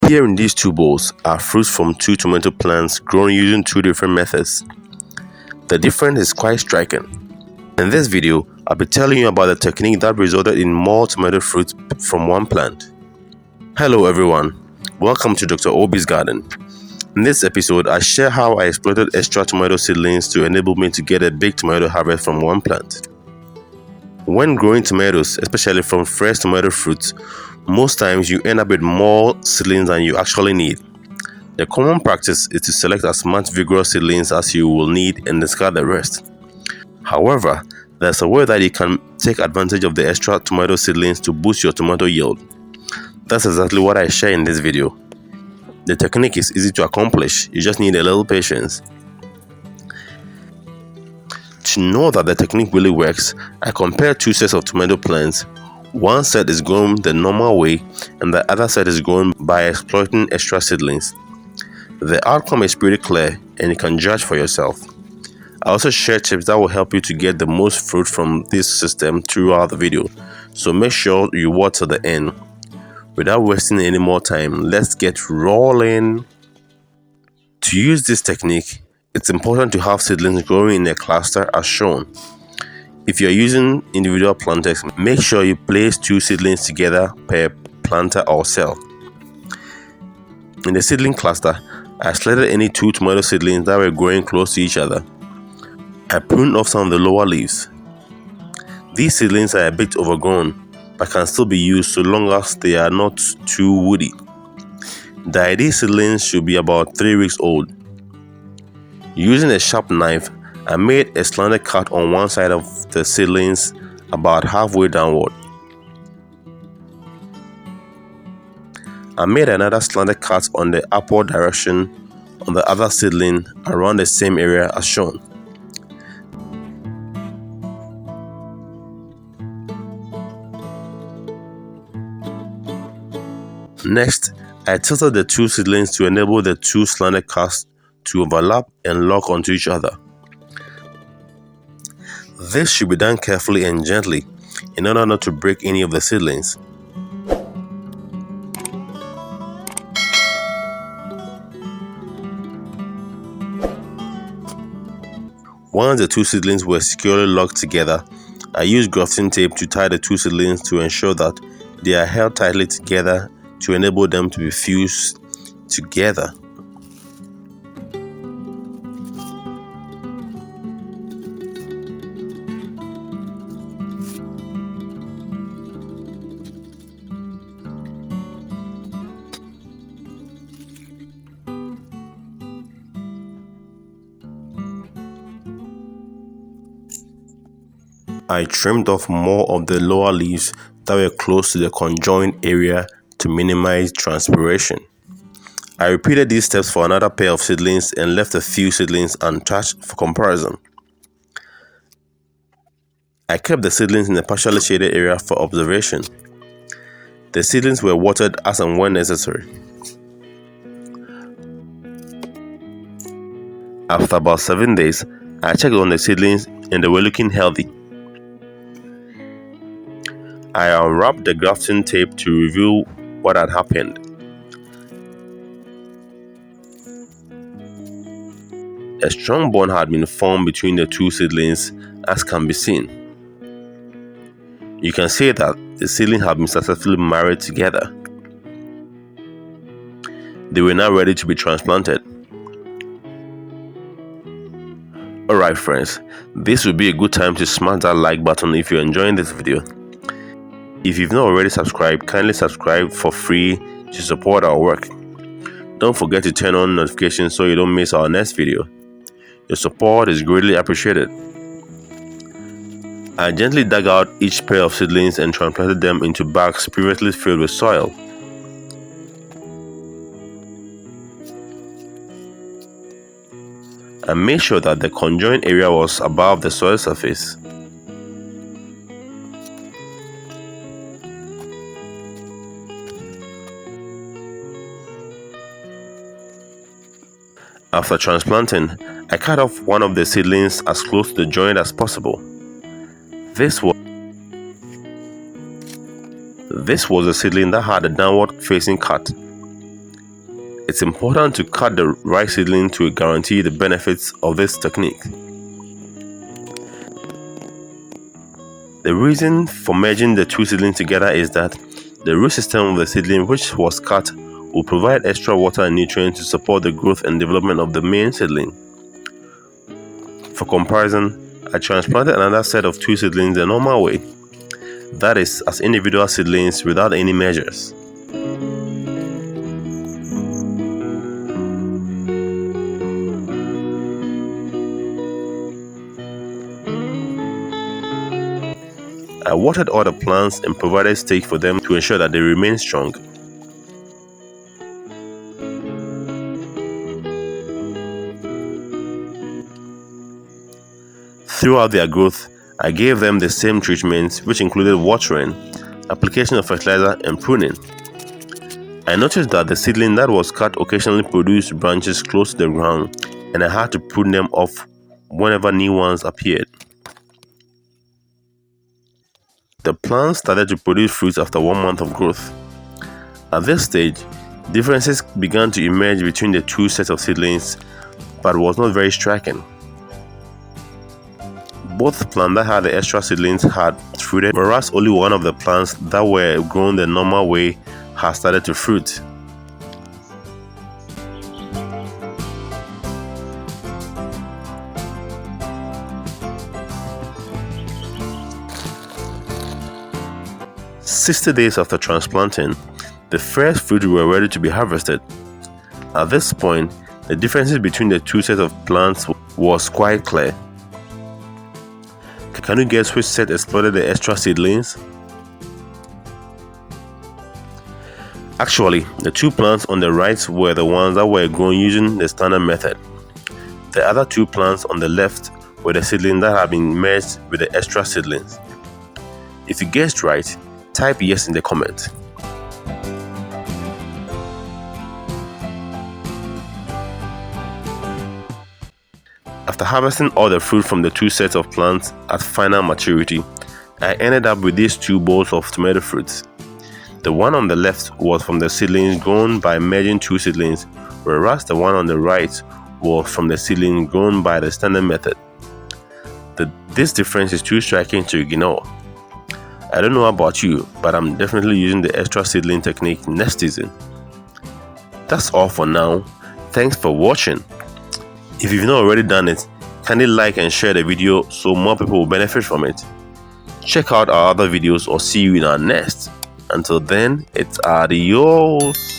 Here in these two bowls are fruits from two tomato plants grown using two different methods. The difference is quite striking. In this video, I'll be telling you about the technique that resulted in more tomato fruit from one plant. Hello everyone, welcome to Dr. Obi's Garden. In this episode, I share how I exploited extra tomato seedlings to enable me to get a big tomato harvest from one plant. When growing tomatoes, especially from fresh tomato fruits, most times you end up with more seedlings than you actually need. The common practice is to select as much vigorous seedlings as you will need and discard the rest. However, there's a way that you can take advantage of the extra tomato seedlings to boost your tomato yield. That's exactly what I share in this video. The technique is easy to accomplish, you just need a little patience. To know that the technique really works, I compared two sets of tomato plants. One set is grown the normal way and the other set is grown by exploiting extra seedlings. The outcome is pretty clear and you can judge for yourself. I also share tips that will help you to get the most fruit from this system throughout the video, so make sure you watch to the end. Without wasting any more time, let's get rolling. To use this technique, it's important to have seedlings growing in a cluster as shown. If you're using individual planters, make sure you place two seedlings together per planter or cell. In the seedling cluster, I selected any two tomato seedlings that were growing close to each other. I pruned off some of the lower leaves. These seedlings are a bit overgrown, but can still be used so long as they are not too woody. The ideal seedlings should be about 3 weeks old. Using a sharp knife, I made a slanted cut on one side of the seedlings about halfway downward. I made another slanted cut on the upward direction on the other seedling around the same area as shown. Next, I tilted the two seedlings to enable the two slanted cuts to overlap and lock onto each other. This should be done carefully and gently in order not to break any of the seedlings. Once the two seedlings were securely locked together, I used grafting tape to tie the two seedlings to ensure that they are held tightly together to enable them to be fused together. I trimmed off more of the lower leaves that were close to the conjoined area to minimize transpiration. I repeated these steps for another pair of seedlings and left a few seedlings untouched for comparison. I kept the seedlings in a partially shaded area for observation. The seedlings were watered as and when necessary. After about 7 days, I checked on the seedlings and they were looking healthy. I unwrapped the grafting tape to reveal what had happened. A strong bond had been formed between the two seedlings, as can be seen. You can see that the seedlings have been successfully married together. They were now ready to be transplanted. Alright friends, this would be a good time to smash that like button if you're enjoying this video. If you've not already subscribed, kindly subscribe for free to support our work. Don't forget to turn on notifications so you don't miss our next video. Your support is greatly appreciated. I gently dug out each pair of seedlings and transplanted them into bags previously filled with soil. I made sure that the conjoined area was above the soil surface. After transplanting, I cut off one of the seedlings as close to the joint as possible. This was This was a seedling that had a downward facing cut. It's important to cut the right seedling to guarantee the benefits of this technique. The reason for merging the two seedlings together is that the root system of the seedling which was cut will provide extra water and nutrients to support the growth and development of the main seedling. For comparison, I transplanted another set of two seedlings the normal way, that is, as individual seedlings without any measures. I watered all the plants and provided stakes for them to ensure that they remain strong. Throughout their growth, I gave them the same treatments, which included watering, application of fertilizer, and pruning. I noticed that the seedling that was cut occasionally produced branches close to the ground, and I had to prune them off whenever new ones appeared. The plants started to produce fruits after 1 month of growth. At this stage, differences began to emerge between the two sets of seedlings, but was not very striking. Both plants that had the extra seedlings had fruited, whereas only one of the plants that were grown the normal way had started to fruit. "60 days after transplanting, the first fruit were ready to be harvested. At this point, the differences between the two sets of plants was quite clear. Can you guess which set exploited the extra seedlings? Actually, the two plants on the right were the ones that were grown using the standard method. The other two plants on the left were the seedlings that had been merged with the extra seedlings. If you guessed right, type yes in the comment. After harvesting all the fruit from the two sets of plants at final maturity, I ended up with these two bowls of tomato fruits. The one on the left was from the seedlings grown by merging two seedlings, whereas the one on the right was from the seedlings grown by the standard method. This difference is too striking to ignore. I don't know about you, but I'm definitely using the extra seedling technique next season. That's all for now. Thanks for watching. If you've not already done it, kindly like and share the video so more people will benefit from it. Check out our other videos or see you in our next. Until then, it's adios.